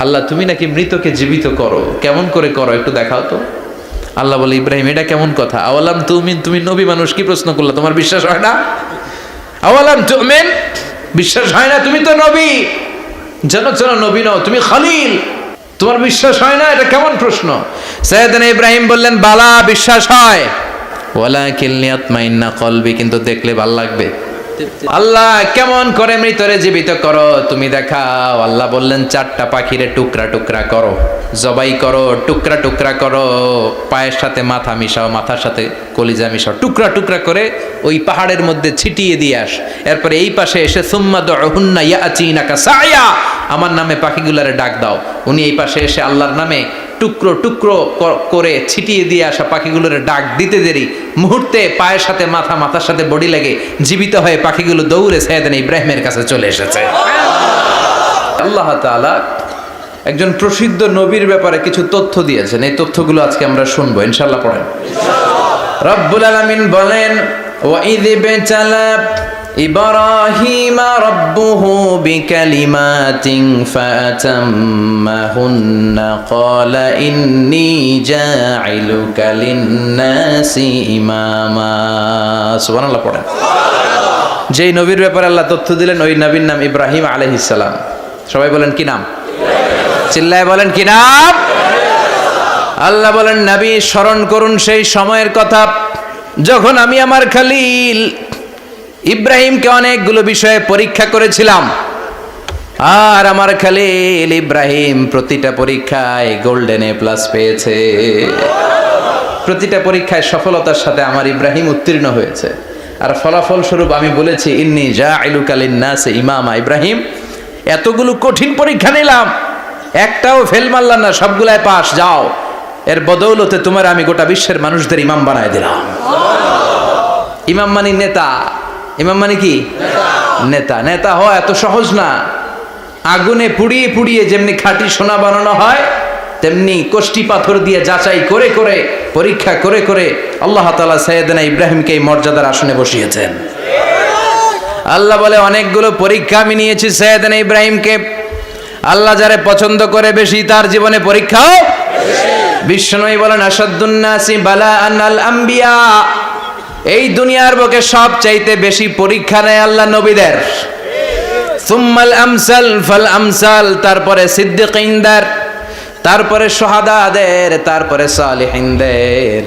আল্লাহ তুমি নাকি মৃতকে জীবিত করো, কেমন করে করো একটু দেখাও তো। আল্লাহ বলে, ইব্রাহিম এটা কেমন কথা? আওয়ালাম তুমিন, তুমি নবী মানুষ কি প্রশ্ন করলা, তোমার বিশ্বাস হয় না? আওয়ালাম তুমিন, বিশ্বাস হয় না? তুমি তো নবী, জানো নবী নও, তুমি খলিল, তোমার বিশ্বাস হয় না? এটা কেমন প্রশ্ন? সাইয়েদনা ইব্রাহিম বললেন, বালা, বিশ্বাস হয়, ওয়ালাকিন লিয়াতমাইন্না কলবি, কিন্তু দেখলে ভাল লাগবে। আল্লাহ কেমন করে মৃতরে জীবিত করো তুমি দেখাও। আল্লাহ বললেন, 4টা পাখিরে টুকরা টুকরা করো, জবাই করো, টুকরা টুকরা করো, পায়ের সাথে মাথা মিশাও, মাথার সাথে কলিজা মিশাও, টুকরা টুকরা করে ওই পাহাড়ের মধ্যে ছিটিয়ে দিয়ে আস। এরপরে এই পাশে এসে সুম্মা দুহুন্না ইয়াতিনাকা সায়া, আমার নামে পাখিগুলারে ডাক দাও। উনি এই পাশে এসে আল্লাহর নামে টুকরো টুকরো করে ছিটিয়ে দিয়ে আসা পাখিগুলোর ডাক দিতে দেরি মুহূর্তে পায়ের সাথে মাথা, মাথার সাথে বডি লেগে জীবিত হয়ে পাখিগুলো দৌড়ে সাইয়েদনা ইব্রাহিমের কাছে চলে এসেছে। আল্লাহ তাআলা একজন প্রসিদ্ধ নবীর ব্যাপারে কিছু তথ্য দিয়েছেন, এই তথ্যগুলো আজকে আমরা শুনবো ইনশাআল্লাহ। পড়েন। রব্বুল আলামিন বলেন, ওয়াইয ইবতালা ইব্রাহিমা রাব্বুহু বিকালিমাতিন ফাতাম্মাহুন্না ক্বালা ইন্নী জাইলুকা লিন-নাসি ইমামা। সুবহানাল্লাহ পড়েন। যেই নবীর ব্যাপারে আল্লাহ তথ্য দিলেন ওই নবীর নাম ইব্রাহিম আলাইহিস সালাম। সবাই বলেন কি নাম? চিল্লায় বলেন কি নাম? আল্লাহ বলেন, নবী স্মরণ করুন সেই সময়ের কথা যখন আমি আমার খলিল ইব্রাহিমকে অনেকগুলো বিষয়ে পরীক্ষা করেছিলাম, আর আমার খলিল ইব্রাহিম প্রতিটা পরীক্ষায় গোল্ডেন এ প্লাস পেয়েছে। প্রতিটা পরীক্ষায় সফলতার সাথে আমার ইব্রাহিম উত্তীর্ণ হয়েছে। আর ফলাফল স্বরূপ আমি বলেছি, ইন্নী জাইলুকা লিন-নাসি ইমামা। ইব্রাহিম, এতগুলো কঠিন পরীক্ষা নিলাম, একটাও ফেল মারলাম না, সবগুলাই পাস, যাও। এর বদৌলতে তোমার আমি গোটা বিশ্বের মানুষদের ইমাম বানায় দিলাম। ইমাম মানে নেতা। ইমাম মানে কি? নেতা। নেতা হওয়া এত সহজ না। আগুনে পুড়িয়ে পুড়িয়ে যেমনি খাঁটি সোনা বানানো হয়, তেমনি কষ্টি পাথর দিয়ে যাচাই করে করে, পরীক্ষা করে করে আল্লাহ তাআলা সাইয়েদনা ইব্রাহিমকে এই মর্যাদার আসনে বসিয়েছেন। আল্লাহ বলে, অনেকগুলো পরীক্ষা আমি নিয়েছি সাইয়েদনা ইব্রাহিমকে। আল্লাহ যারে পছন্দ করে বেশি, তার জীবনে পরীক্ষাও বিশ্বনবী বলেন, আসাদ্দুন নাসি বালাআন আল আম্বিয়া। এই দুনিয়ার বুকে সব চাইতে বেশি পরীক্ষা নেয় আল্লাহ নবীদের। সুম্মাল আমসাল ফাল আমসাল, তারপরে সিদ্দিকিনদের, তারপরে শুহাদাদের, তারপরে সালিহিনদের।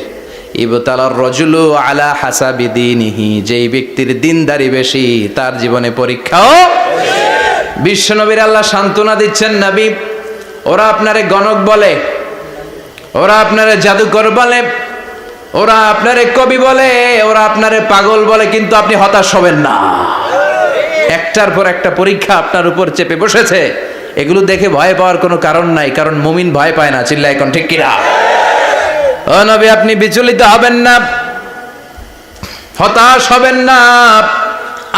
ইবতালার রাজুলু আলা হাসাবি দীনিহি, যেই ব্যক্তির দিনদারি বেশি তার জীবনে পরীক্ষাও। বিশ্বনবীর আল্লাহ সান্ত্বনা দিচ্ছেন, নবী ওরা আপনারে গণক বলে, ওরা আপনারে জাদুকর বলে, ওরা আপনারে কবি বলে, ওরা আপনারে পাগল বলে, কিন্তু আপনি হতাশ হবেন না। একটার পর একটা পরীক্ষা আপনার উপর চেপে বসেছে, এগুলো দেখে ভয় পাওয়ার কোনো কারণ নাই, কারণ মুমিন ভয় পায় না। চিল্লায় এখন ঠিক কিনা? ও নবী, আপনি বিচলিত হবেন না, হতাশ হবেন না।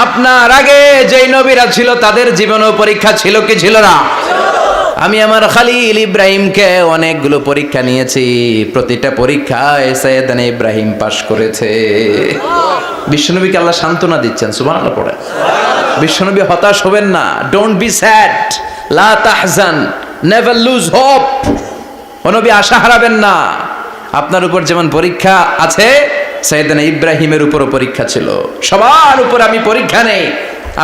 আপনার আগে যেই নবীরা ছিল তাদের জীবনেও পরীক্ষা ছিল কি ছিল না? আমি আমার খলিল ইব্রাহিমকে অনেকগুলো পরীক্ষা নিয়েছি, প্রতিটা পরীক্ষায় সাইয়েদনা ইব্রাহিম পাশ করেছে। বিশ্বনবীকে আল্লাহ সান্ত্বনা দিচ্ছেন। সুবহানাল্লাহ পড়ে। বিশ্বনবী হতাশ হবেন না। ডোন্ট বি স্যাড, লা তাহজান, নেভার লুজ হোপ। ও নবী, আশা হারাবেন না। আপনার উপর যেমন পরীক্ষা আছে, সাইয়েদনা ইব্রাহিমের উপরও পরীক্ষা ছিল। সবার উপর আমি পরীক্ষা নেই।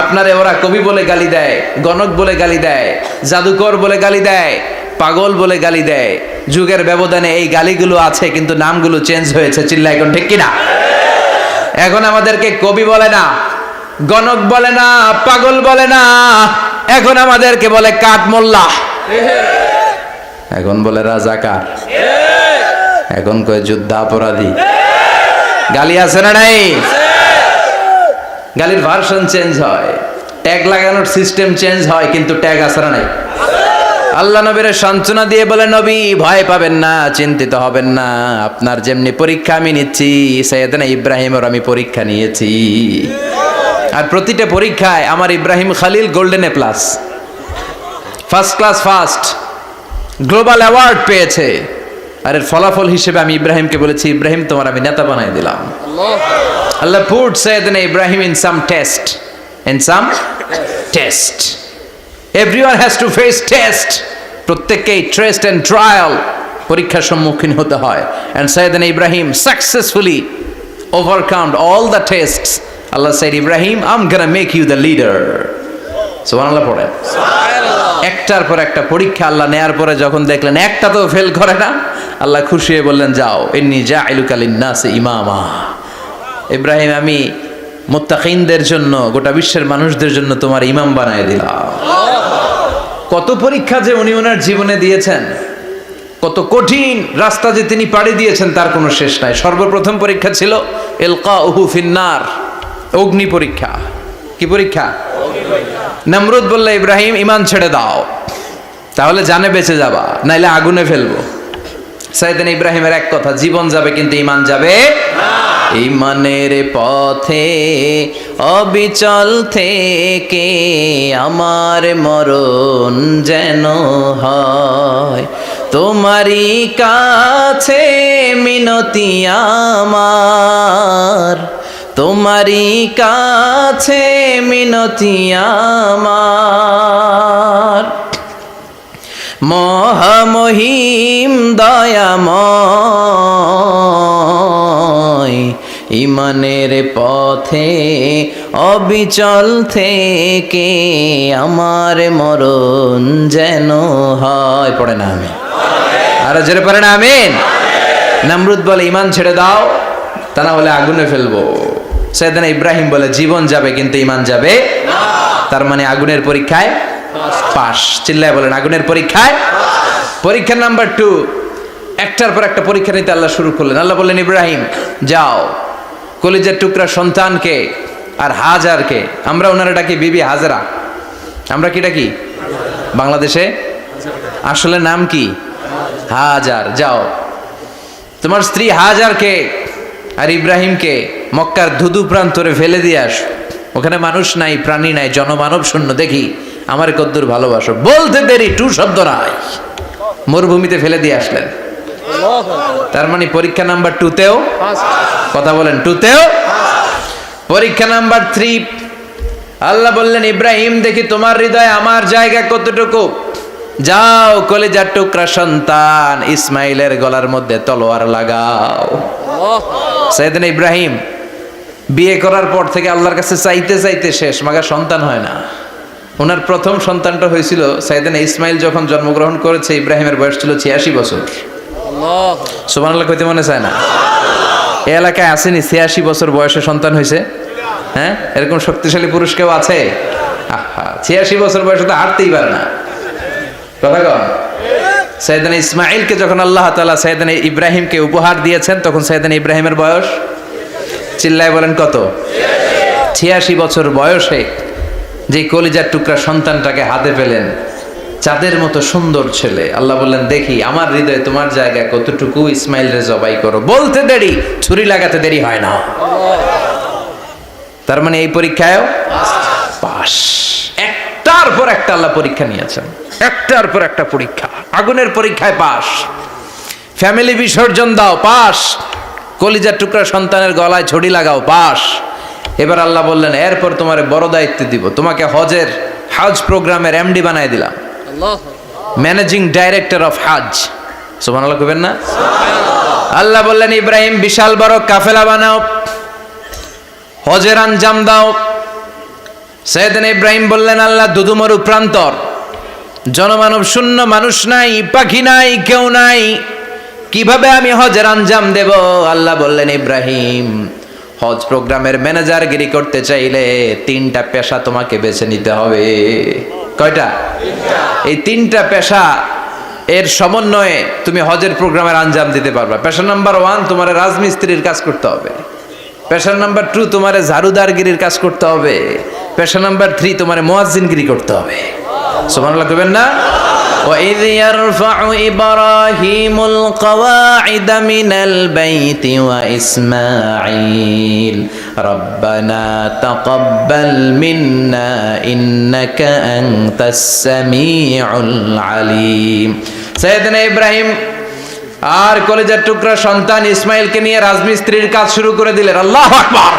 আপনারে ওরা কবি বলে গালি দেয়, গণক বলে গালি দেয়, জাদুকর বলে গালি দেয়, পাগল বলে গালি দেয়। যুগের ব্যবধানে এই গালিগুলো আছে, কিন্তু নামগুলো চেঞ্জ হয়েছে। চিল্লা এখন ঠিক কিনা? এখন আমাদেরকে কবি বলে না, গণক বলে না, পাগল বলে না, এখন আমাদেরকে বলে কাঠ মোল্লা, এখন বলে রাজাকার, এখন কয় যুদ্ধাপরাধী। গালি আছে না নাই? গালির ভার্সন চেঞ্জ হয়, ট্যাগ লাগানোর সিস্টেম চেঞ্জ হয়, কিন্তু ট্যাগ আছে না নাই? আল্লাহ নবীর সান্ত্বনা দিয়ে বলে, নবী ভয় পাবেন না, চিন্তিত হবেন না। আপনার যেমনি পরীক্ষা আমি নিচ্ছি, সাইয়েদনা ইব্রাহিমের আমি পরীক্ষা নিয়েছি। আর প্রতিটা পরীক্ষায় আমার Ibrahim Khalil golden A plus, first class first, global award পেয়েছে। আর এর ফলাফল হিসেবে আমি ইব্রাহিমকে বলেছি, ইব্রাহিম তোমার আমি নেতা বানাই দিলাম। Allah put Sayyidina Ibrahim in some test. In some test. Everyone has to face test. প্রত্যেককেই টেস্ট এন্ড ট্রায়াল, পরীক্ষার সম্মুখীন হতে হয়। And Sayyidna Ibrahim successfully overcome all the tests. Allah said, Ibrahim, I'm gonna make you the leader. সুবহানাল্লাহ পড়েন। একটার পর একটা পরীক্ষা আল্লাহ নেয়ার পরে যখন দেখলেন একটা তো ফেল করে না, আল্লাহ খুশি হয়ে বললেন, যাও, ইন্নী জাইলুকা লিন-নাসি ইমামা। ইব্রাহিম, আমি মুত্তাকিনদের জন্য, গোটা বিশ্বের মানুষদের জন্য তোমার ইমাম বানায় দিলাম। কত পরীক্ষা যে উনি ওনার জীবনে দিয়েছেন, কত কঠিন রাস্তা যে তিনি পাড়ি দিয়েছেন তার কোনো শেষ নাই। সর্বপ্রথম পরীক্ষা ছিল ইলকাউহু ফিন্নার, অগ্নি পরীক্ষা। কি পরীক্ষা? নমরুদ বলল, ইব্রাহিম ঈমান ছেড়ে দাও, তাহলে জানে বেঁচে যাবা, নাইলে আগুনে ফেলবো। সাইয়েদনা ইব্রাহিমের এক কথা, জীবন যাবে কিন্তু ঈমান যাবে না। ঈমানের পথে অবিচল থেকে আমার মরণ যেন হয়, তোমারই কাছে মিনতি আমার, তোমারই কাছে মিনতি আমার। মহামহিম দয়াময়, ঈমানের পথে অবিচল থেকে আমার মরণ যেন হয়। পড়ে না আমিন? আরো জোরে পড়ে না আমিন? নমরুদ বলে, ঈমান ছেড়ে দাও, তা না হলে আগুনে ফেলবো। সাইয়েদনা ইব্রাহিম বলে, জীবন যাবে কিন্তু ঈমান যাবে না। তার মানে আগুনের পরীক্ষায় পাস। চিল্লায় বলেন, আগুনের পরীক্ষায়। পরীক্ষা নাম্বার 2, একটার পর একটা পরীক্ষা নিতে আল্লাহ শুরু করলেন। আল্লাহ বললেন, ইব্রাহিম যাও, কলিজার টুকরা সন্তানকে আর হাজারকে, আমরা ওনারা ডাকি বিবি হাজরা, আমরা কি ডাকি বাংলাদেশে? আসলে নাম কি? হাজার। যাও, তোমার স্ত্রী হাজারকে আর ইব্রাহিমকে মক্কার ধুধু প্রান্তরে ফেলে দিয়ে আস। ওখানে মানুষ নাই, প্রাণী নাই, জনমানব শূন্য, দেখি আমার কদ্দুর ভালোবাসো। বলতে দেরি, টু শব্দ নাই, মরুভূমিতে ফেলে দিয়ে আসলেন। তার মানে পরীক্ষা নাম্বার 2তেও, কথা বলেন, 2তেও। পরীক্ষা নাম্বার 3, আল্লাহ বললেন, ইব্রাহিম দেখি তোমার হৃদয়ে আমার জায়গা কতটুকু। যাও, কলিজার টুকরা সন্তান ইসমাইলের গলার মধ্যে তলোয়ার লাগাও। সাইয়েদনা ইব্রাহিম বিয়ে করার পর থেকে আল্লাহর কাছে চাইতে চাইতে শেষ, মাগা সন্তান হয় না। ওনার প্রথম সন্তানটা হয়েছিল সাইয়েদনা ইসমাইল যখন জন্মগ্রহণ করেছে, ইব্রাহিমের বয়স ছিল 86 বছর। সুবহানাল্লাহ কইতে মনে চায় না? এই এলাকায় আসেনি 86 বছর বয়সে সন্তান হয়েছে? হ্যাঁ, এরকম শক্তিশালী পুরুষ কেউ আছে? 86 বছর বয়সে তো হাঁটতেই পারে না। কথা কন। সাইয়েদনা ইসমাইলকে যখন আল্লাহ তাআলা সাইয়েদনা ইব্রাহিমকে উপহার দিয়েছেন, তখন সাইয়েদনা ইব্রাহিমের বয়স, চিল্লায় বলেন কত? 86 বছর বয়সে যে কলিজার টুকরা সন্তানটাকে হাতে পেলেন, চাঁদের মতো সুন্দর ছেলে। আল্লাহ বললেন, দেখি আমার হৃদয়ে তোমার জায়গা কতটুকু, ইসমাইল রে জবাই করো। বলতে দেরি, ছুরি লাগাতে দেরি হয় না। তার মানে এই পরীক্ষায়ও পাস। একটার পর একটা আল্লাহ পরীক্ষা নিয়েছেন, একটার পর একটা পরীক্ষা। আগুনের পরীক্ষায় পাস, ফ্যামিলি বিসর্জন দাও, পাস। কলিজার টুকরা সন্তানের গলায় ছড়ি লাগাও, পাস। এবার আল্লাহ বললেন, এরপর তোমার বড় দায়িত্ব দিব, তোমাকে হজ প্রোগ্রামের এমডি বানায় দিলাম, ম্যানেজিং ডাইরেক্টর অফ হজ। সুবহানাল্লাহ কইবেন না? আল্লাহ বললেন, ইব্রাহিম বিশাল বড় কাফেলা বানাও, হজের আঞ্জাম দাও। সাইয়েদনা ইব্রাহিম বললেন, আল্লাহ দুদুমরু প্রান্তর, জনমানব শূন্য, মানুষ নাই, পাখি নাই, কেউ নাই, কিভাবে আমি হজের আঞ্জাম দেব? আল্লাহ বললেন, ইব্রাহিম হজ প্রোগ্রামের ম্যানেজারগিরি করতে চাইলে 3টা পেশা তোমাকে বেছে নিতে হবে। কয়টা? এই 3টা পেশা এর সমন্বয়ে তুমি হজের প্রোগ্রামের আঞ্জাম দিতে পারবা। পেশা নাম্বার 1, তোমার রাজমিস্ত্রির কাজ করতে হবে। পেশা নাম্বার 2, তোমার ঝাড়ুদারগিরির কাজ করতে হবে। পেশা নাম্বার 3, তোমার মুয়াজ্জিনগিরি করতে হবে। সুবহানাল্লাহ কইবেন না? وَإِذْ يَرْفَعُ إِبْرَاهِيمُ الْقَوَاعِدَ مِنَ الْبَيْتِ وَإِسْمَاعِيلُ رَبَّنَا تَقَبَّلْ مِنَّا إِنَّكَ أَنْتَ السَّمِيعُ الْعَلِيمُ। সাইয়েদনা ইব্রাহিম আর কলিজার টুকরা সন্তান ইসমাইলকে নিয়ে রাজমিস্ত্রির কাজ শুরু করে দিলেন। আল্লাহু আকবার।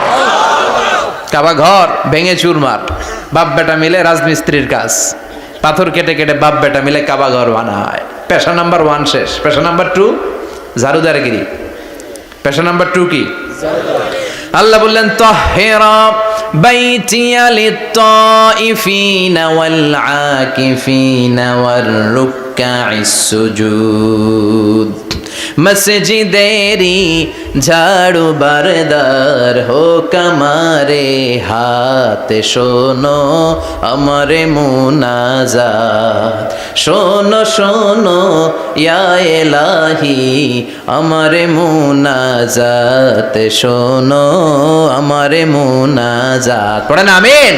কাবা ঘর ভেঙে চুরমার, বাপ বেটা মিলে রাজমিস্ত্রির কাজ। পাথর কেটে কেটে বাপ বেটা মিলে কাবা ঘর বানায়। পেশা নাম্বার 1 শেষ। পেশা নাম্বার 2 ঝাড়ুদারগিরি। পেশা নাম্বার 2 কি? আল্লাহ বললেন তাহহিরা বাইতিয়া লিত-তাইফিনা ওয়াল আকিফিনা ওয়ার রুকআইস সুজুদ। মসজিদেরি ঝাড়ু বারদার হোক আমারে হাত, শোনো আমারে মুনাজাত, শোনো শোনো ইয়া ইলাহি আমারে মুনাজাত, শোনো আমারে মুনাজাত। পড়েন আমিন।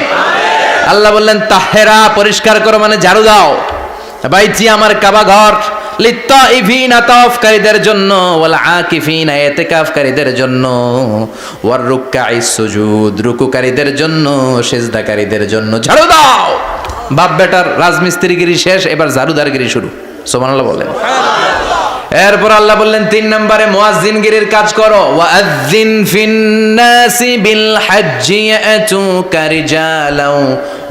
আল্লাহ বললেন তাহেরা পরিষ্কার করো মানে ঝাড়ু দাও, বাইতি আমার কাবা ঘর, লিত্তাইফিনা তাওয়াফকারীদের জন্য, ওয়াল আকিফিনা ইতিকাফকারীদের জন্য, ওয়ার রুকআইস সুজুদ রুকুকারীদের জন্য, সিজদাকারীদের জন্য ঝাড়ু দাও। বাপ বেটার রাজমিস্ত্রিগিরি শেষ, এবার ঝাড়ুদারগিরি শুরু। সুবহানাল্লাহ বলেন। এরপর আল্লাহ বললেন 3 নম্বরে মুয়াজ্জিনগিরির কাজ করো। ওয়াআযিন ফিন-নাসি বিল-হাজ্জি ইয়াতুকা রিজালাও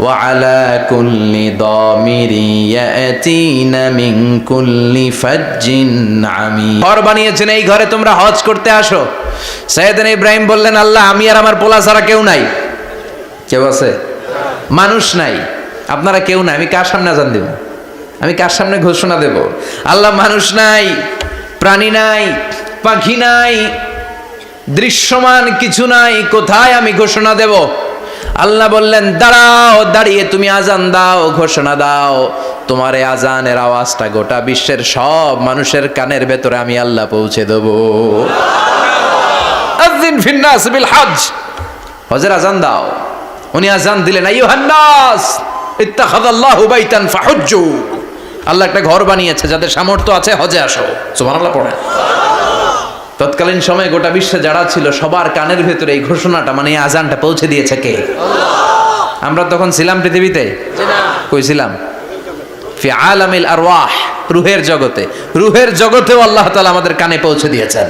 ওয়া আলা কুল্লি দামিরি ইয়াতিনা মিন কুল্লি ফাজ্জিন আমিক। ঘর বানিয়েছেন, এই ঘরে তোমরা হজ করতে আসো। সাইয়েদনা ইব্রাহিম বললেন আল্লাহ আমি আর আমার পোলা ছাড়া কেউ নাই। কেউ আছে? মানুষ নাই, আপনারা কেউ নাই, আমি কার সামনে আযান দেব? আমি কার সামনে ঘোষণা দেব? আল্লাহ মানুষ নাই, প্রাণী নাই, পাখি নাই, দৃশ্যমান কিছু নাই, কোথায় আমি ঘোষণা দেব? আল্লাহ বললেন দাঁড়াও, দাঁড়িয়ে তুমি আজান দাও, ঘোষণা দাও। তোমার এই আজানের আওয়াজটা গোটা বিশ্বের সব মানুষের কানের ভেতরে আমি আল্লাহ পৌঁছে দেব। আযিন ফিন-নাস বিল হজ, হজের আজান দাও। উনি আজান দিলেন আইয়ুহান নাস ইত্তাখাযাল্লাহু বাইতান ফাহুজ্জু। আল্লাহ একটা ঘর বানিয়েছে, যাদের সামর্থ্য আছে হজে আসো। সুবহানাল্লাহ পড়েন। তৎকালীন সময়ে গোটা বিশ্বে যারা ছিল সবার কানের ভেতরে এই ঘোষণাটা মানে এই আজানটা পৌঁছে দিয়েছে কে? আল্লাহ। আমরা তখন ছিলাম পৃথিবীতে? কই ছিলাম? ফি আলামিল আরওয়াহ, রূহের জগতে। রূহের জগতেও আল্লাহ তাআলা আমাদের কানে পৌঁছে দিয়েছেন।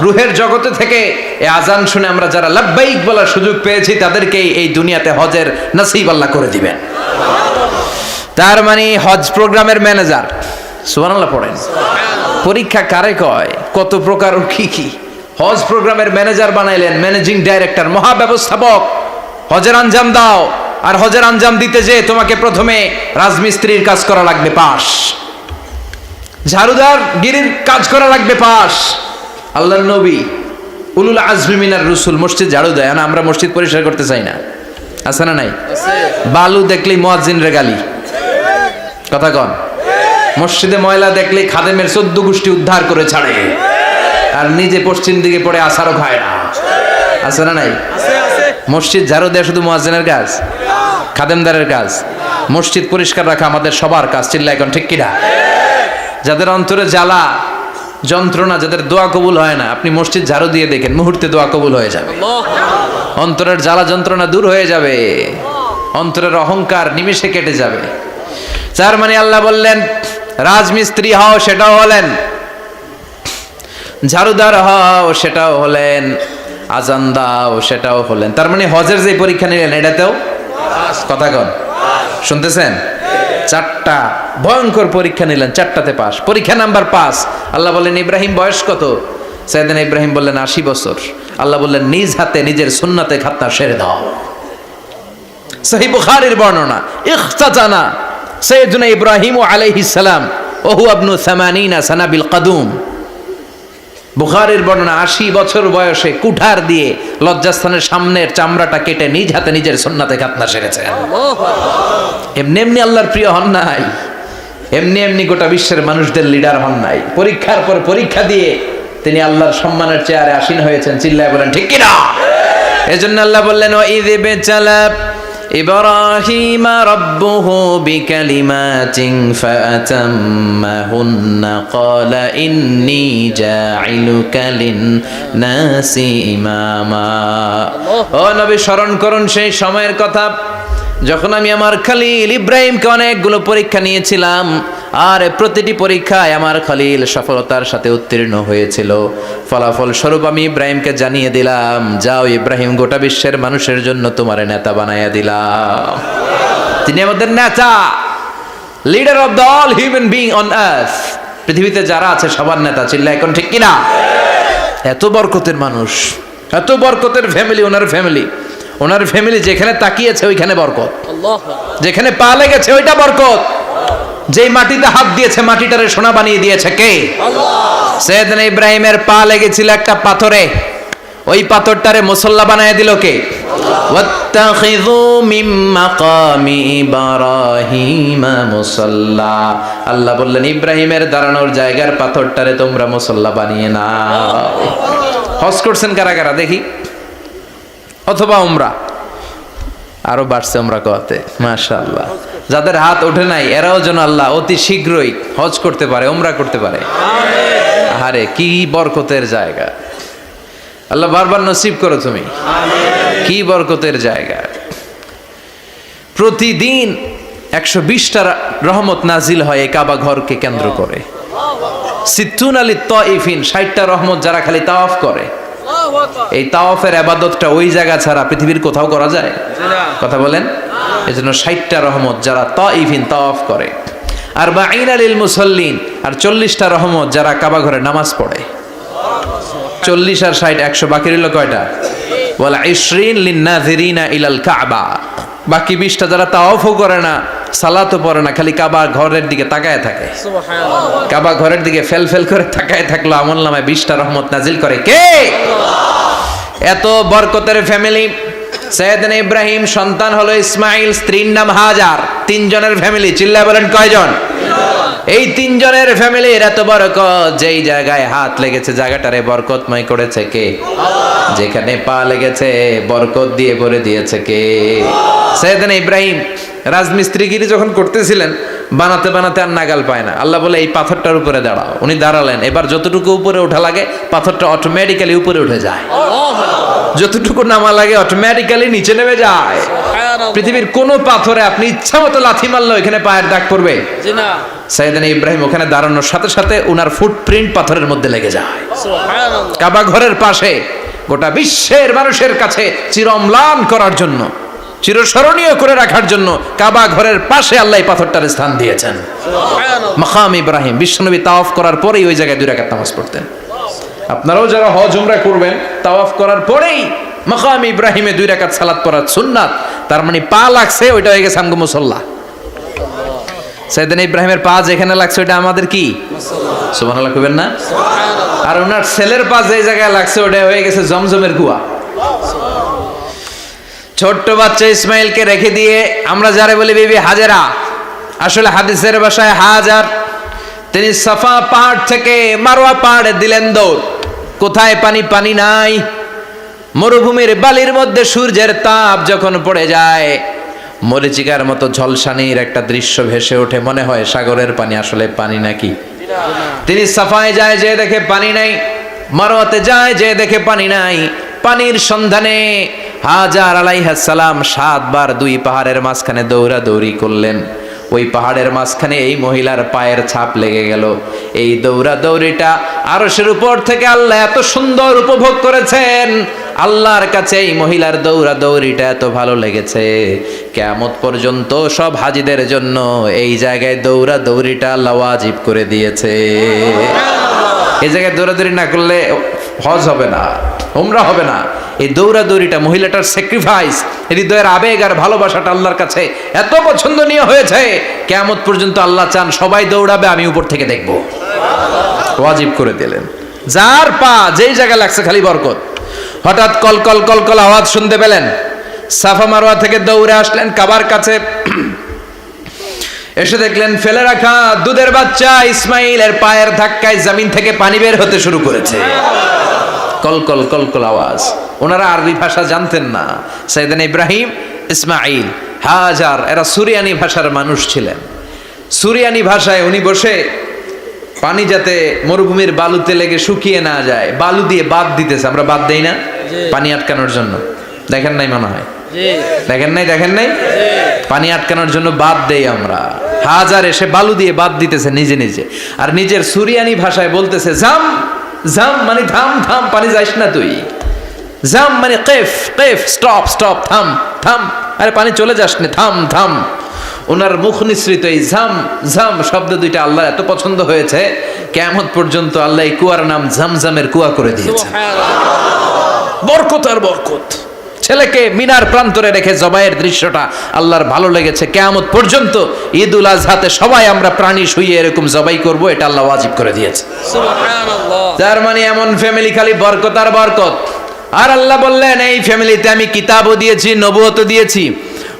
রূহের জগতে থেকে এই আজান শুনে আমরা যারা লাব্বাইক বলার সুযোগ পেয়েছি তাদেরকে এই দুনিয়াতে হজের নসিব আল্লাহ করে দিবেন। তার মানে হজ প্রোগ্রামের ম্যানেজার। সুবহানাল্লাহ পড়েন। পরীক্ষা কারে কয়? কত প্রকার ও কি কি। হজ প্রোগ্রামের ম্যানেজার বানাইলেন, ম্যানেজিং ডাইরেক্টর, মহাব্যবস্থাপক। হজের আঞ্জাম দাও, আর হজের আঞ্জাম দিতে যে তোমাকে প্রথমে রাজমিস্ত্রির কাজ করা লাগবে পাস, ঝাড়ুদার গিরির কাজ করা লাগবে পাস। আল্লাহর নবী উলুল আজমি মিনার রসুল মসজিদ ঝাড়ু দেয় না, আমরা মসজিদ পরিষ্কার করতে চাই না, আছে না নাই? বালু দেখলেই মুয়াজ্জিনরে গালি, কথা কন। মসজিদে ময়লা দেখলেই খাদেমের 14 গোষ্ঠী উদ্ধার করে ছাড়ে, আর নিজে পশ্চিম দিকে পড়ে আসারও খায় না, আছে না নাই? মসজিদ ঝাড়ু দেয়া শুধু মুয়াজ্জিনের কাজ? খাদেমদারের কাজ? মসজিদ পরিষ্কার রাখা আমাদের সবার কাজ। চিল্লা এখন ঠিক কিনা? যাদের অন্তরে জ্বালা যন্ত্রণা, যাদের দোয়া কবুল হয় না, আপনি মসজিদ ঝাড়ু দিয়ে দেখেন মুহূর্তে দোয়া কবুল হয়ে যাবে। অন্তরের জ্বালা যন্ত্রণা দূর হয়ে যাবে, অন্তরের অহংকার নিমেষে কেটে যাবে। তার মানে আল্লাহ বললেন রাজমিস্ত্রি হও, সেটাও হলেন, ঝাড়ুদার হও, সেটাও হলেন, আজান দাও, সেটাও হলেন। তার মানে হজের যে পরীক্ষা নিলেন এটাতেও কথা কন, শুনতেছেন? 4টা ভয়ঙ্কর পরীক্ষা নিলেন, 4টাতে পাস। পরীক্ষা নাম্বার 5। আল্লাহ বললেন ইব্রাহিম বয়স কত? সাইয়েদনা ইব্রাহিম বললেন 80 বছর। আল্লাহ বললেন নিজ হাতে নিজের সুন্নাতে খাতনা সেরে দাও। সহিহ বুখারীর বর্ণনা, ইখতাতানা সাইয়েদনা ইব্রাহিম আলাইহিস সালাম ওহু ইবনু 80 সানা বিল কদুম। বুখারীর বর্ণনা 80 বছর বয়সে কুঠার দিয়ে লজ্জাস্থানের সামনের চামড়াটা কেটে নিজ হাতে নিজের সুন্নাতে খাতনা সেরেছেন। এমনি এমনি আল্লাহর প্রিয় হন নাই, এমনি এমনি গোটা বিশ্বের মানুষদের লিডার হন নাই। পরীক্ষার পর পরীক্ষা দিয়ে তিনি আল্লাহর সম্মানের চেয়ারে আসীন হয়েছেন। চিল্লায় বলেন ঠিক কিনা? এজন্য আল্লাহ বললেন ওয়াইয বিতালা ইব্রাহিম রাব্বুহু বিকালিমাতিন ফাআতাম্মাহুন্না ক্বালা ইন্নী জাঈলুকা লিন-নাসি ইমামা। ও নবী স্মরণ করুন সেই সময়ের কথা যখন আমি আমার খলিল ইব্রাহিমকে অনেকগুলো পরীক্ষা নিয়েছিলাম, আর প্রতিটি পরীক্ষায় আমার খলিল সফলতার সাথে উত্তীর্ণ হয়েছিল। ফলাফল স্বরূপ আমি ইব্রাহিমকে জানিয়ে দিলাম, যাও ইব্রাহিম, গোটা বিশ্বের মানুষের জন্য তোমার নেতা বানাইয়া দিলাম। তিনি আমাদের নেতা, leader of the all human being on earth. পৃথিবীতে যারা আছে সবার নেতা, চিল্লা এখন ঠিক কিনা? এত বরকতের মানুষ, এত বরকতের ফ্যামিলি, ওনার ফ্যামিলি যেখানে তাকিয়েছে ওইখানে বরকত, যেখানে পা লেগেছে ওইটা বরকত। যেই মাটিতে হাত দিয়েছে মাটিটারে সোনা বানিয়ে দিয়েছে কে? সৈয়দনা ইব্রাহিমের পা লেগেছিল একটা পাথরে, ওই পাথরটারে মুসল্লা বানায় দিল কে? ওয়াত্তাখিযু মিন মাকামি ইব্রাহিম মুসাল্লা। আল্লাহ বললেন ইব্রাহিমের দাঁড়ানোর জায়গার পাথরটারে তোমরা মুসল্লা বানিয়ে নাও। হজ করছেন কারা কারা দেখি, অথবা উমরা? আরো বাড়ছে উমরা করতে, মাশাআল্লাহ। যাদের হাত ওঠে নাই এরাও যেন আল্লাহ অতি শীঘ্রই হজ করতে পারে, উমরা করতে পারে। আরে কি বরকতের জায়গা, আল্লাহ বারবার নসিব করো তুমি। কি বরকতের জায়গা। প্রতিদিন 120টা রহমত নাজিল হয় এই কাবা ঘরকে কেন্দ্র করে। সিত্তুন আলী তাইফিন, 60টা রহমত যারা খালি তাওয়াফ করে। এই তাওয়াফের ইবাদতটা ওই জায়গা ছাড়া পৃথিবীর কোথাও করা যায়? কথা বলেন। এজন্য 60টা রহমত যারা তাইফিন তাওয়াফ করে, আর 40 লিল মুসাল্লিন, আর 40টা রহমত যারা কাবা ঘরে নামাজ পড়ে। 40 আর 60 100, বাকি রইল কয়টা? ওয়াল 20 লিন নাযিরিনা ইলাল কাবা। বাকি 20টা যারা তাওয়াফও করে না, সালাতও পড়ে না, খালি কাবা ঘরের দিকে তাকায় থাকে। সুবহানাল্লাহ। কাবা ঘরের দিকে ফেল ফেল করে তাকায় থাকলো, আমলনামায় 20টা রহমত নাজিল করে কে? এত বরকতের ফ্যামিলি। সৈয়দনা ইব্রাহিম সন্তান হলো ইসমাইল, স্ত্রীর নাম হাজার। 3 জনের ফ্যামিলি, চিল্লায় বলেন কয়জন? এই 3 জনের ফ্যামিলির এত বরকত। যেই জায়গায় হাত লেগেছে জায়গাটারে বরকতময় করেছে কে? যেখানে পা লেগেছে বরকত দিয়ে ভরে দিয়েছে কে? সৈয়দনা ইব্রাহিম রাজমিস্ত্রিগিরি যখন করতেছিলেন, বানাতে বানাতে আর নাগাল পায় না। আল্লাহ বলে এই পাথরটার উপরে দাঁড়াও। উনি দাঁড়ালেন, এবার যতটুকু উপরে ওঠা লাগে পাথরটা অটোমেটিক্যালি উপরে উঠে যায়, যতটুকু নামা লাগে অটোমেটিক্যালি নিচে নেমে যায়। পৃথিবীর কোন পাথরে আপনি ইচ্ছা মতো লাথি মারলে এখানে পায়ের দাগ পড়বে? সৈয়দনা ইব্রাহিম ওখানে দাঁড়ানোর সাথে সাথে উনার ফুটপ্রিন্ট পাথরের মধ্যে লেগে যায়। কাবা ঘরের পাশে গোটা বিশ্বের মানুষের কাছে চিরম্লান করার জন্য, চিরস্মরণীয় করে রাখার জন্য কাবা ঘরের পাশে আল্লাহ পাথরটার স্থান দিয়েছেন। মাকাম ইব্রাহিম। বিশ্বনবী তাওয়াফ করার পরেই ওই জায়গায় 2 রাকাত নামাজ পড়তেন। আপনারাও যারা হজ উমরা করবেন, তাওয়াফ করার পরেই মাকাম ইব্রাহিমে 2 রাকাত সালাত পড়া সুন্নাত। তার মানে পা লাগছে, ওইটা হয়ে গেছে আমগো মুসাল্লা। সৈয়দনা ইব্রাহিমের পা যেখানে লাগছে ওইটা আমাদের কি? সুবহানাল্লাহ কইবেন না? আর ওনার ছেলের পা যে জায়গায় লাগছে ওটা হয়ে গেছে জমজমের কুয়া। ছোট্ট বাচ্চা ইসমাইলকে রেখে দিয়ে আমরা যারা বলি বিবি হাজেরা, আসলে হাদিসের ভাষায় হাজার, তিনি সাফা পাহাড় থেকে মারওয়া পাহাড়ে দিলেন দৌড়। কোথায় পানি? পানি নাই। মরুভূমির বালির মধ্যে সূর্যের তাপ যখন পড়ে যায়, মরিচিকার মতো ঝলসানির একটা দৃশ্য ভেসে ওঠে, মনে হয় সাগরের পানি, আসলে পানি নাকি? তিনি সাফায় যায়, যে দেখে পানি নাই। মারওয়াতে যায়, যে দেখে পানি নাই। পানির সন্ধানে হাজার আলাইহিস সালাম 7 বার 2 পাহাড়ের মাঝখানে দৌড়াদৌড়ি করলেন। ওই পাহাড়ের মাঝখানে এই মহিলার পায়ের ছাপ লেগে গেল। এই দৌড়াদৌড়িটা আরশের উপর থেকে আল্লাহ এত সুন্দর উপভোগ করেছেন। আল্লাহর কাছে এই মহিলার দৌড়াদৌড়িটা এত ভালো লেগেছে, কিয়ামত পর্যন্ত সব হাজীদের জন্য এই জায়গায় দৌড়াদৌড়িটা আল্লাহ ওয়াজিব করে দিয়েছে। এই জায়গায় দৌড়াদৌড়ি না করলে হজ হবে না, উমরা হবে না। এই দৌড়াদৌড়িটা, মহিলাটার স্যাক্রিফাইস, হৃদয়ের আবেগ আর ভালোবাসাটা আল্লাহর কাছে এত পছন্দনীয় হয়েছে, কিয়ামত পর্যন্ত আল্লাহ চান সবাই দৌড়াবে, আমি উপর থেকে দেখব। ওয়াজিব করে দিলেন। যার পা যেই জায়গায় লাগছে খালি বরকত। হঠাৎ কল কল কল কল আওয়াজ শুনতে পেলেন। সাফা মারওয়া থেকে দৌড়ে আসলেন কাবার কাছে। এসে দেখলেন ফেলে রাখা দুধের বাচ্চা ইসমাইলের পায়ের ধাক্কায় জমিন থেকে পানি বের হতে শুরু করেছে। কলকল কলকল আওয়াজ। ওনারা আরবি ভাষা জানতেন না। সৈয়দনা ইব্রাহিম, ইসমাইল, হাজার এরা সুরিয়ানি ভাষার মানুষ ছিলেন। সুরিয়ানি ভাষায় উনি বসে পানি যাতে মরুভূমির বালুতে লেগে শুকিয়ে না যায়, বালু দিয়ে বাদ দিতেছে। আমরা বাদ দেই না পানি আটকানোর জন্য? দেখেন নাই মনে হয়? দেখেন নাই? পানি আটকানোর জন্য বাদ দেই আমরা। হাজার এসে বালু দিয়ে বাদ দিতেছে নিজে নিজে, আর নিজের সুরিয়ানি ভাষায় বলতেছে জাম জাম, মানে থাম থাম, পানি যাইস না তুই। জাম মানে কেফ কেফ, স্টপ স্টপ, থাম থাম, আরে পানি চলে যাস না, থাম থাম। ওনার মুখ নিঃসৃত এই ঝাম ঝাম শব্দ দুইটা আল্লাহ এত পছন্দ হয়েছে, কিয়ামত পর্যন্ত আল্লাহ এই কুয়ার নাম ঝামঝামের কুয়া করে দিয়েছে। বরকত আর বরকত। ছেলেকে মিনার প্রান্তরে রেখে জবাইয়ের দৃশ্যটা আল্লাহর ভালো লেগেছে। কিয়ামত পর্যন্ত ঈদুল আজহাতে সবাই আমরা প্রাণী শুইয়ে এরকম জবাই করব, এটা আল্লাহ ওয়াজিব করে দিয়েছে। সুবহানাল্লাহ। তার মানে এমন ফ্যামিলি খালি বরকত আর বরকত। আর আল্লাহ বললেন এই ফ্যামিলিতে আমি কিতাবও দিয়েছি, নবুয়তও দিয়েছি।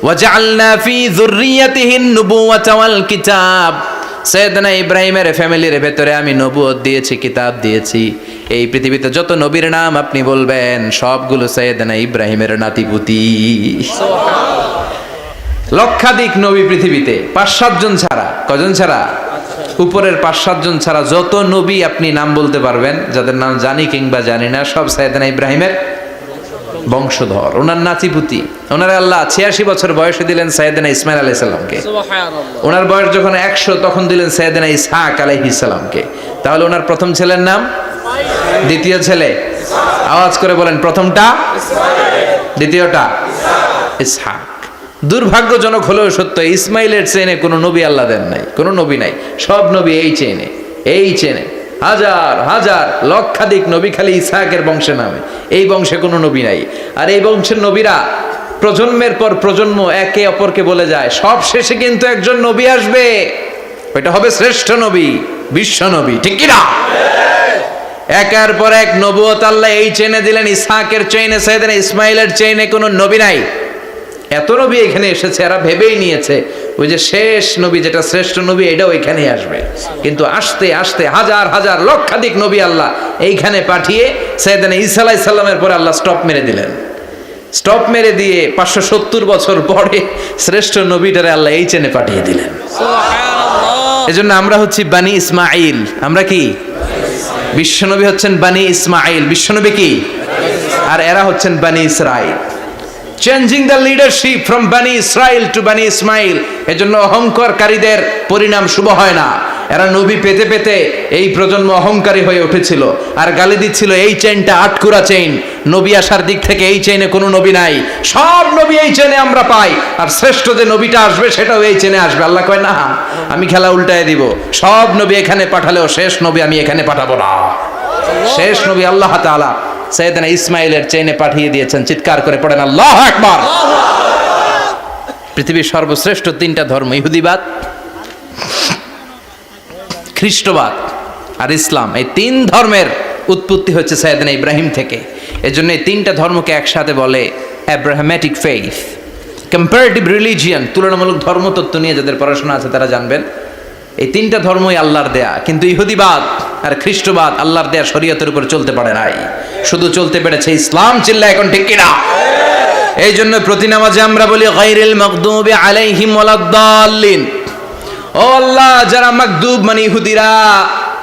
ওয়াজআলনা ফি যুররিয়াতিহিন নুবুওয়াতা ওয়াল কিতাব। সৈয়দনা ইব্রাহিমের ফ্যামিলির ভেতরে আমি নবুয়ত দিয়েছি, কিতাব দিয়েছি। এই পৃথিবীতে যত নবীর নাম আপনি বলবেন সবগুলো সৈয়দনা ইব্রাহিমের নাতিপুতি। লক্ষাধিক নবী পৃথিবীতে, 5-7 জন ছাড়া। কজন ছাড়া? উপরের 5-7 জন ছাড়া যত নবী আপনি নাম বলতে পারবেন, যাদের নাম জানি কিংবা জানি না, সব সৈয়দনা ইব্রাহিমের বংশধর, ওনার নাতিপুতি। ওনারা আল্লাহ 86 বছর বয়সে দিলেন সৈয়দনা ইসমাইল আলাইহিস সালামকে। সুবহানাল্লাহ। ওনার বয়স যখন 100 তখন দিলেন সৈয়দনা ইসহাক আলাইহিস সালামকে। তাহলে ওনার প্রথম ছেলের নাম, দ্বিতীয় ছেলে আওয়াজ করে বলেন, প্রথমটা দ্বিতীয়টা ইসহাক। দুর্ভাগ্যজনক হলেও সত্য, ইসমাইলের চেনে কোনো নবী আল্লাহ দেন নাই, কোনো নবী নাই। সব নবী এই চেনে, এই চেনে। হাজার হাজার লক্ষাধিক নবী খালি ইসহাকের বংশে নামে, এই বংশে কোনো নবী নাই। আর এই বংশের নবীরা প্রজন্মের পর প্রজন্ম একে অপরকে বলে যায়, সব শেষে কিন্তু একজন নবী আসবে, ওইটা হবে শ্রেষ্ঠ নবী, বিশ্ব নবী। ঠিক কি না? একের পর এক নবুয়ত আল্লাহ এই চেনে দিলেন। ইসহাকের চেইনে, সৈয়দনা ইসমাইলের চেইনে কোনো নবী নাই। এত নবী এখানে এসেছে, এরা ভেবেই নিয়েছে ওই যে শেষ নবী যেটা শ্রেষ্ঠ নবী এটাও এখানেই আসবে। কিন্তু আস্তে আস্তে হাজার হাজার লক্ষাধিক নবী আল্লাহ এইখানে পাঠিয়ে সৈয়দনা ঈসা আলাইহিস সালামের পরে আল্লাহ স্টপ মেরে দিলেন। স্টপ মেরে দিয়ে 570 বছর পরে শ্রেষ্ঠ নবীটারে আল্লাহ এই চেনে পাঠিয়ে দিলেন। সুবহানাল্লাহ। এজন্য আমরা হচ্ছি বানি ইসমাঈল। আমরা কি? বিশ্বনবী হচ্ছেন বানি ইসমাঈল। বিশ্বনবী কি? আর এরা হচ্ছেন বানি Israil. Changing the leadership from বানি ইসরাইল টু বানি ইসমাইল। এজন্য অহংকারকারীদের পরিণাম শুভ হয় না। এরা নবী পেতে পেতে এই প্রজন্ম অহংকারী হয়ে উঠেছিল আর গালি দিচ্ছিল এই চেইনটা আটকুরা চেইন, নবী আসার দিক থেকে এই চেইনে কোনো নবী নাই, সব নবী এই চেইনে আমরা পাই, আর শ্রেষ্ঠ যে নবীটা আসবে সেটাও এই চেইনে আসবে। আল্লাহ কয় না, আমি খেলা উল্টায় দিব, সব নবী এখানে পাঠালেও শেষ নবী আমি এখানে পাঠাবো না। শেষ নবী আল্লাহ তাআলা সৈয়দনা ইসমাইলের চেইনে পাঠিয়ে দিয়েছেন। চিৎকার করে পড়েন আল্লাহু আকবার। পৃথিবীর সর্বশ্রেষ্ঠ 3টা ধর্ম, ইহুদিবাদ, খ্রিস্টবাদ আর ইসলাম, এই 3 ধর্মের উৎপত্তি হচ্ছে সৈয়দনা ইব্রাহিম থেকে। এজন্য এই 3টা ধর্মকে একসাথে বলে অ্যাব্রাহামেটিক ফেইথ, কম্পারেটিভ রিলিজিয়ান। তুলনামূলক ধর্মতত্ত্ব নিয়ে যাদের পড়াশোনা আছে তারা জানবেন এই 3টা ধর্মই আল্লাহর দেয়া। কিন্তু ইহুদিবাদ আর খ্রিস্টবাদ আল্লাহর দেয়া শরীয়তের উপর চলতে পারে নাই, শুধু চলতে পেরেছে ইসলাম। চিল্লা এখন ঠিক কিনা? এই জন্য প্রতি নামাজে আমরা বলি গায়রিল মাগদুবি আলাইহিম ওয়ালাদ-দাল্লিন। ও আল্লাহ, যারা মাগদুব মানে ইহুদিরা,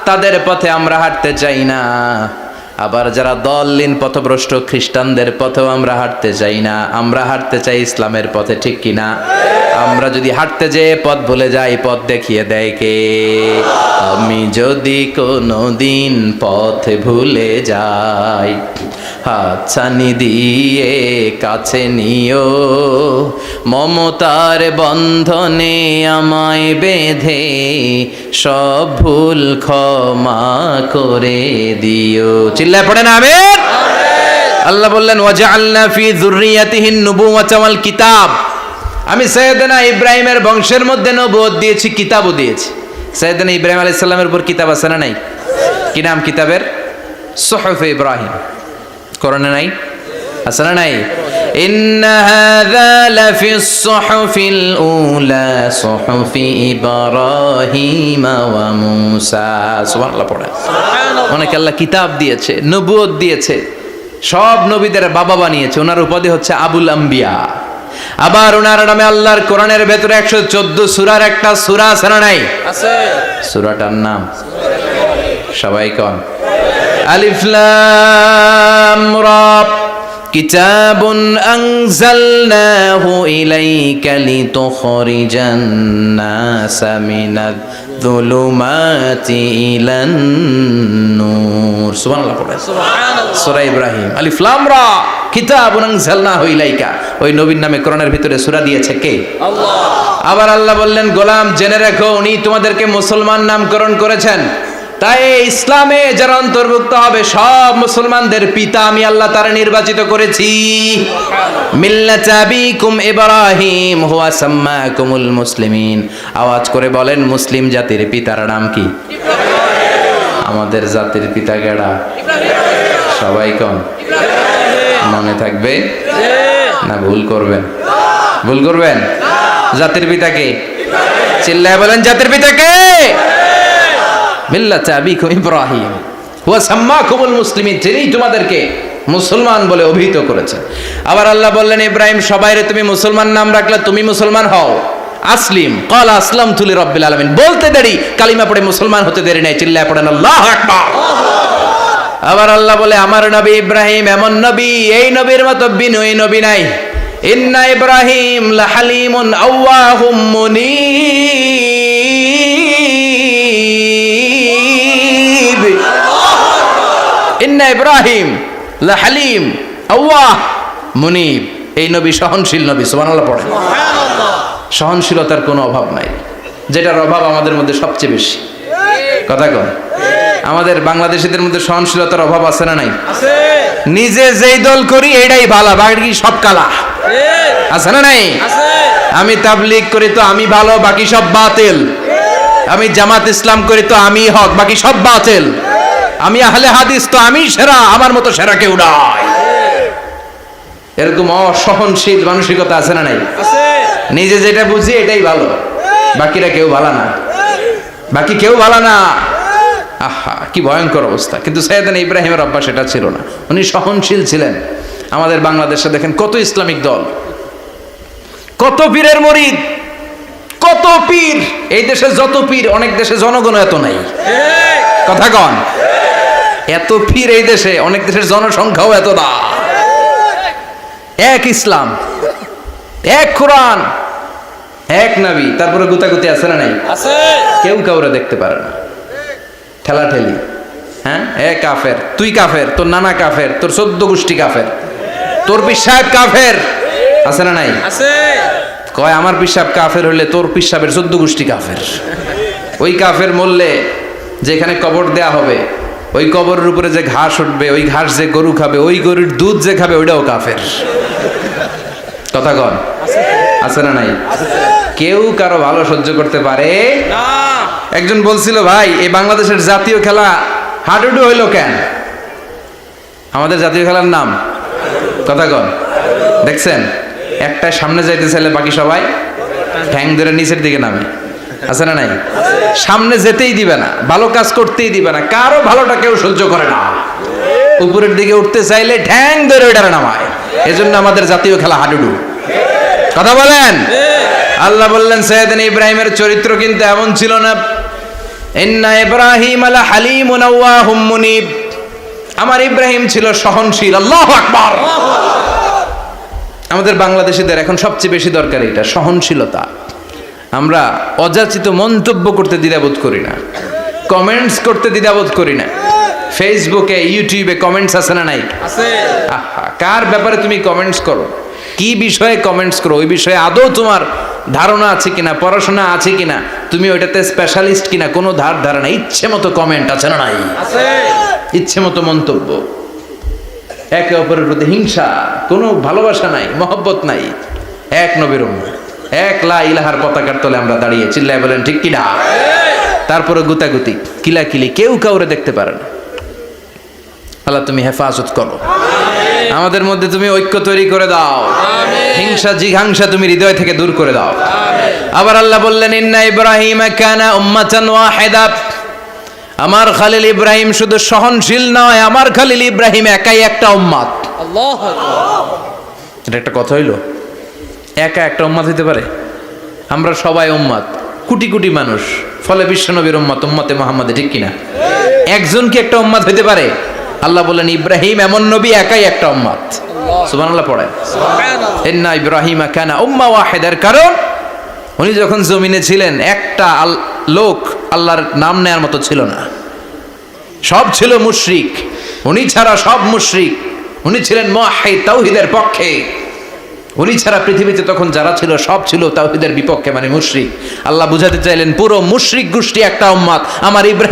তাদের পথে আমরা হাঁটতে চাই না। আবার যারা দল্লিন পথভ্রষ্ট খ্রিস্টানদের পথেও আমরা হাঁটতে চাই না, আমরা হাঁটতে চাই ইসলামের পথে। ঠিক কিনা? আমরা যদি হাঁটতে যেয়ে পথ ভুলে যাই, পথ দেখিয়ে দেয় কে? আমি যদি কোনো দিন পথ ভুলে যাই, হাতছানি দিয়ে কাছে নিও, মমতার বন্ধনে আমায় বেঁধে সব ভুল ক্ষমা করে দিও। চিল্লায় পড়েন আমিন। আল্লাহ বললেন ওয়াজআলনা ফি যুররিয়াতিহিন নুবুওয়াতা ওয়াল কিতাব। আমি সৈয়দনা ইব্রাহিমের বংশের মধ্যে নবুয়ত দিয়েছি, কিতাবও দিয়েছি। সৈয়দনা ইব্রাহিম আলাইহিস সালামের উপর কিতাব আছে না নাই? কি নাম কিতাবের? সুহুফ ইব্রাহিম। কোরআনে নাই? আছে না নাই? ইন্না হাযা লাফিস সুহুফিল উলা সুহুফি ইব্রাহিম ওয়া মূসা। সুবহানাল্লাহ পড়ে। সুবহানাল্লাহ। অনেক আল্লাহ কিতাব দিয়েছে, নবুয়ত দিয়েছে, সব নবীদের বাবা বানিয়েছে। ওনার উপাধি হচ্ছে আবুল আম্বিয়া। আবার ওনার নামে আল্লাহর কোরআনের ভেতরে 114 সূরার একটা সূরা আছে না নাই? আছে। সূরাটার নাম সবাই কোন? আলিফ লাম রা। কিতাবুন আনজালনাহু ইলাইকা লিতুখরিজান নাসা মিনাদ যুলুমাতি ইলান নূর। সুবহানাল্লাহ পড়ে। সুবহানাল্লাহ। সূরা ইব্রাহিম। আলিফ লাম রা। কিতাবুন আনজালনাহু ইলাইকা, ওই নবীর নামে কোরআনের ভিতরে সূরা দিয়েছে কে? আল্লাহ। আবার আল্লাহ বললেন, গোলাম জেনে রাখো উনি তোমাদেরকে মুসলমান নামকরণ করেছেন, তাই ইসলামে যারা অন্তর্ভুক্ত হবে সব মুসলমানদের পিতা আমি আল্লাহ তারা নির্বাচিত করেছি। মিল্লাত আবিকুম ইব্রাহিম হুয়া সাম্মাকুমুল মুসলিমিন। আওয়াজ করে বলেন, মুসলিম জাতির পিতার নাম কি? আমাদের জাতির পিতা কেডা? সবাই কোন? মনে থাকবে না ভুল করবেন? ভুল করবেন? জাতির পিতা কে? চিল্লায় বলেন, জাতির পিতা কে? মিল্লাত আবিকুম ইব্রাহিম হুয়া সাম্মাকুমুল মুসলিমিন, যিনি তোমাদেরকে মুসলমান বলে অভিহিত করেছে। আবার আল্লাহ বললেন, ইব্রাহিম সবাইরে তুমি মুসলমান নাম রাখলে, তুমি মুসলমান হও। আসলিম ক্বাল আসলামতু লিরাব্বিল আলামিন, বলতে দেরি, কালিমা পড়ে মুসলমান হতে দেরি নাই। চিল্লায় পড়েন আল্লাহু আকবার। আবার আল্লাহ বলে, আমার নবী ইব্রাহিম এমন নবী, এই নবীর মতো বিনয়ী নবী নাই। ইন্না ইব্রাহিম লাহালিমুন আওয়াহুম মুনীব। ইন্না ইব্রাহিম লাহালিম আওয়াহ মুনীব, এই নবী সহনশীল নবী। সুবহানাল্লাহ পড়েন। সহনশীলতার কোনো অভাব নাই, যেটার অভাব আমাদের মধ্যে সবচেয়ে বেশি। কথা কন, আমাদের বাংলাদেশিদের মধ্যে সহনশীলতার অভাব আছে না নাই? নিজে যেই দল করি এটাই ভালো, বাকি সব কালা। আছে না নাই? আমি তাবলীগ করি তো আমি ভালো, বাকি সব বাতিল। আমি জামাত ইসলাম করি তো আমি হক, বাকি সব বাতিল। আমি আহলে হাদিস তো আমি সেরা, আমার মতো সেরা কেউ নাই। এরকম অসহনশীল মানসিকতা আছে না নাই? নিজে যেটা বুঝি এটাই ভালো, বাকিরা কেউ ভালো না, বাকি কেউ ভালো না। আহা, কি ভয়ঙ্কর অবস্থা। কিন্তু সাইয়েদনা ইব্রাহিমের অভ্যাস এটা ছিল না, উনি সহনশীল ছিলেন। আমাদের বাংলাদেশে দেখেন কত ইসলামিক দল, কত পীরের মুরিদ, কত পীর। এই দেশে যত পীর, অনেক দেশে জনগণ এত নাই। কথা কন, এত পীর এই দেশে, অনেক দেশের জনসংখ্যাও এত না। এক ইসলাম, এক কোরআন, এক নবী, তারপরে গুতাগুতি আছে না নাই? আছে। কেউ কাউরে দেখতে পারে না, ঠেলাঠেলি। হ্যাঁ, এ কাফের, তুই কাফের, তোর নানা কাফের, তোর 14 গোষ্ঠী কাফের, তোর পীর সাহেব কাফের। আছে না নাই? আছে। কয় আমার পীর সাহেব কাফের হইলে তোর পীর সাহেবের 14 গোষ্ঠী কাফের। ওই কাফের মরলে যেখানে কবর দেয়া হবে, ওই কবরের উপরে যে ঘাস উঠবে, ওই ঘাস যে গরু খাবে, ওই গরুর দুধ যে খাবে, ওইটাও কাফের। কথা কন, আছে না নাই? কেউ কারো ভালো সহ্য করতে পারে না। একজন বলছিল, ভাই এই বাংলাদেশের জাতীয় খেলা হাডুডু হইল কেন? আমাদের জাতীয় খেলার নাম, কথা কন, দেখছেন? একটা সামনে যাইতে চাইলে বাকি সবাই ঠ্যাং ধরে নিচের দিকে নামে। আছে না নাই? সামনে যেতেই দিবে না, ভালো কাজ করতেই দিবে না, কারো ভালোটা কেউ সহ্য করে না। উপরের দিকে উঠতে চাইলে ঠ্যাং ধরে ওইটারে নামায়। এজন্য আমাদের জাতীয় খেলা হাডুডু। কথা বলেন। আল্লাহ বললেন, সাইয়েদনা ইব্রাহিমের চরিত্র কিন্তু এমন ছিল না। ইন্না ইব্রাহিম লা হালিমুন আওয়াহুম মুনীব, আমার ইব্রাহিম ছিল সহনশীল। আল্লাহু আকবার। আমাদের বাংলাদেশিদের এখন সবচেয়ে বেশি দরকার এটা, সহনশীলতা। আমরা অযাচিত মন্তব্য করতে দ্বিধাবোধ করি না, কমেন্টস করতে দ্বিধাবোধ করি না। ফেসবুকে, ইউটিউবে কমেন্টস আছে না নাই? আছে। আহা, কার ব্যাপারে তুমি কমেন্টস করো, কি বিষয়ে কমেন্টস করো, ওই বিষয়ে আদৌ তোমার ধারণা আছে কিনা, পড়াশোনা আছে কিনা, তুমি ওইটাতে স্পেশালিস্ট কিনা, কোনো ধারণা। ইচ্ছে মতো কমেন্ট আছে না নাই? আছে। ইচ্ছে মতো মন্তব্য, একে অপরের প্রতি হিংসা, কোনো ভালোবাসা নাই, মহব্বত নাই। এক নবীর উম্মত, এক লা ইলাহার পতাকার তলে আমরা দাঁড়িয়ে, চিল্লায় বলেন ঠিক কিনা? তারপরে গুতাগুতি, কিলাকিলি, কেউ কাউরে দেখতে পারে না। আল্লাহ তুমি হেফাজত করো, আমাদের মধ্যে তুমি ঐক্য তৈরি করে দাও, হিংসা জিঘাংসা তুমি হৃদয় থেকে দূর করে দাও। আবার আল্লাহ বললেন, ইন্না ইব্রাহিম কানা উম্মাতান ওয়াহিদা, আমার খালিল ইব্রাহিম শুধু সহনশীল নয়, আমার খালিল ইব্রাহিম একাই একটা উম্মত। আল্লাহু আকবার। এটা একটা কথা হইলো, একা একটা উম্মত হইতে পারে? আমরা সবাই উম্মত, কোটি কোটি মানুষ, ফলে বিশ্বনবীর উম্মত, উম্মতে মুহাম্মাদে, ঠিক কিনা? একজন কি একটা উম্মত হইতে পারে? আল্লাহ বলেন, ইব্রাহিম এমন নবী, একাই একটা উম্মত। সুবহানাল্লাহ পড়ে। ইন্না ইব্রাহিম কানা উম্মাহ ওয়াহিদার, কারণ উনি যখন জমিনে ছিলেন একটা লোক আল্লাহর নাম নেয়ার মতো ছিল না, সব ছিল মুশরিক। উনি ছাড়া সব মুশরিক, উনি ছিলেন মুওয়াহহিদ, তাওহীদের পক্ষে। উনি ছাড়া পৃথিবীতে তখন যারা ছিল সব ছিল তাওহীদের বিপক্ষে, মানে মুশরিক। আল্লাহ বুঝাতে চাইলেন পুরো মুশরিক গোষ্ঠী একটা উম্মত, আমার ইব্রাহিম